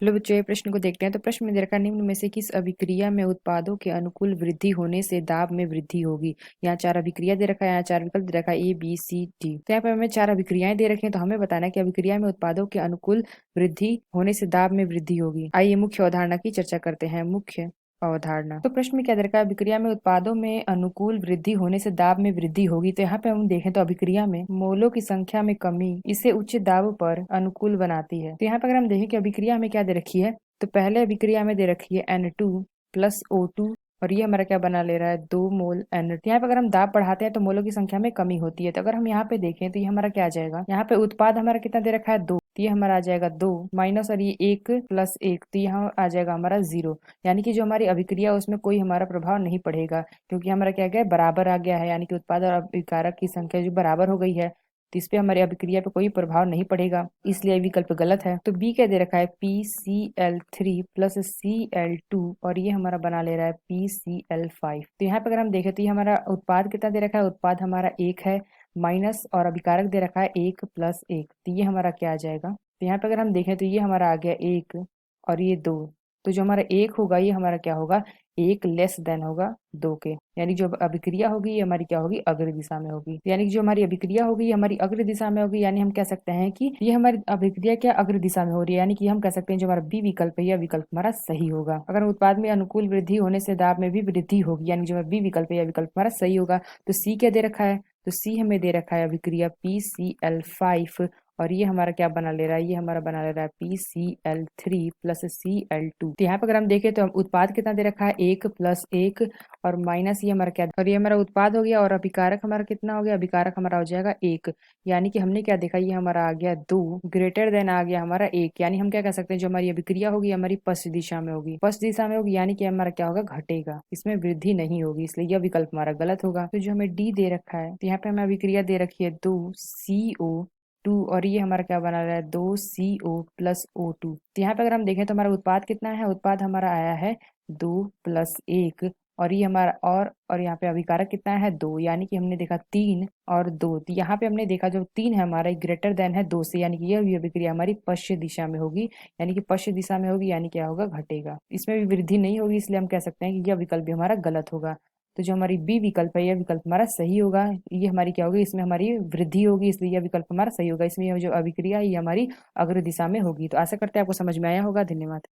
चलो बच्चों, ये प्रश्न को देखते हैं। तो प्रश्न में दे रखा है, निम्न में से किस अभिक्रिया में उत्पादों के अनुकूल वृद्धि होने से दाब में वृद्धि होगी। यहाँ चार अभिक्रिया दे रखा है, यहाँ चार विकल्प दे रखा है, A B C D। तो यहाँ पे हमें चार अभिक्रियाएं दे रखी हैं, तो हमें बताना है कि अभिक्रिया में उत्पादों के अनुकूल वृद्धि होने से दाब में वृद्धि होगी। आइए मुख्य अवधारणा की चर्चा करते हैं। मुख्य अवधारणा। तो प्रश्न में क्या दे रखा है, अभिक्रिया में उत्पादों में अनुकूल वृद्धि होने से दाब में वृद्धि होगी। तो यहाँ पे हम देखें तो अभिक्रिया में मोलों की संख्या में कमी इसे उच्च दाब पर अनुकूल बनाती है। तो यहाँ पे अगर हम देखें कि अभिक्रिया में क्या दे रखी है, तो पहले अभिक्रिया में दे रखी है N2 प्लस O2, और ये हमारा क्या बना ले रहा है, 2 मोल N। यहाँ पे अगर हम दाब बढ़ाते हैं तो मोलों की संख्या में कमी होती है। तो अगर हम यहाँ पे देखें तो ये हमारा क्या आ जाएगा, यहाँ पे उत्पाद हमारा कितना दे रखा है, 2। तो ये हमारा आ जाएगा 2 माइनस, और ये 1 प्लस 1, तो यहाँ आ जाएगा हमारा 0। यानी कि जो हमारी अभिक्रिया उसमें कोई हमारा प्रभाव नहीं पड़ेगा, क्योंकि हमारा क्या गया, बराबर आ गया है। यानी कि उत्पाद और अभिकारक की संख्या जो बराबर हो गई है, तो इस पे हमारी अभिक्रिया पे कोई प्रभाव नहीं पड़ेगा, इसलिए विकल्प गलत है। तो बी क्या दे रखा है, PCl3 प्लस Cl2, और ये हमारा बना ले रहा है PCl5। तो यहाँ पे अगर हम देखें तो ये हमारा उत्पाद कितना दे रखा है, उत्पाद हमारा 1 है माइनस, और अभिकारक दे रखा है 1 प्लस 1, तो ये हमारा क्या आ जाएगा। तो यहाँ पे अगर हम देखें तो ये हमारा आ गया 1 और ये 2। तो जो हमारा 1 होगा ये हमारा क्या होगा, 1 लेस देन होगा 2 के। यानी जो अभिक्रिया होगी ये हमारी क्या होगी, अग्र दिशा में होगी। यानी कि जो हमारी अभिक्रिया होगी ये हमारी अग्र दिशा में होगी। यानी हम कह सकते हैं कि ये हमारी अभिक्रिया क्या अग्र दिशा में हो रही है। यानी कि हम कह सकते हैं जो हमारा बी विकल्प है यह विकल्प हमारा सही होगा। अगर उत्पाद में अनुकूल वृद्धि होने से दाब में भी वृद्धि होगी, यानी जो हमारा बी विकल्प है यह विकल्प हमारा सही होगा। तो सी क्या दे रखा है, तो सी हमें दे रखा है अभिक्रिया PCl5, और ये हमारा क्या बना ले रहा है, ये हमारा बना ले रहा है PCl3 प्लस Cl2। तो यहाँ पर अगर हम देखें तो हम उत्पाद कितना दे रखा है, 1 प्लस 1, और माइनस ये हमारा क्या, और ये हमारा उत्पाद हो गया, और अभिकारक हमारा कितना हो गया, अभिकारक हमारा हो जाएगा 1। यानी कि हमने क्या देखा, ये हमारा आ गया 2 ग्रेटर देन आ गया हमारा 1। यानी हम क्या कह सकते हैं जो हमारी अभिक्रिया होगी हमारी पश्चिम दिशा में होगी, पश्चिम दिशा में होगी, यानी कि हमारा क्या होगा, घटेगा, इसमें वृद्धि नहीं होगी, इसलिए यह विकल्प हमारा गलत होगा। तो जो हमें डी दे रखा है, तो यहाँ पे हमें अभिक्रिया दे रखी है 2CO2, और ये हमारा क्या बना रहा है, 2CO प्लस O2। तो यहाँ पे अगर हम देखें तो हमारा उत्पाद कितना है, उत्पाद हमारा आया है 2 प्लस 1, और ये हमारा और यहाँ पे अभिकारक कितना है, 2। यानी कि हमने देखा 3 और 2। तो यहाँ पे हमने देखा जो 3 है हमारा ग्रेटर देन है 2 से, यानी कि यह भी अभिक्रिया हमारी पश्चिम दिशा में होगी। यानी कि पश्चिम दिशा में होगी, यानी क्या होगा, घटेगा, इसमें भी वृद्धि नहीं होगी, इसलिए हम कह सकते हैं कि यह विकल्प भी हमारा गलत होगा। तो जो हमारी बी विकल्प है यह विकल्प हमारा सही होगा। ये हमारी क्या होगी, इसमें हमारी वृद्धि होगी, इसलिए यह विकल्प हमारा सही होगा। इसमें यह जो अभिक्रिया है ये हमारी अग्र दिशा में होगी। तो आशा करते हैं आपको समझ में आया होगा। धन्यवाद।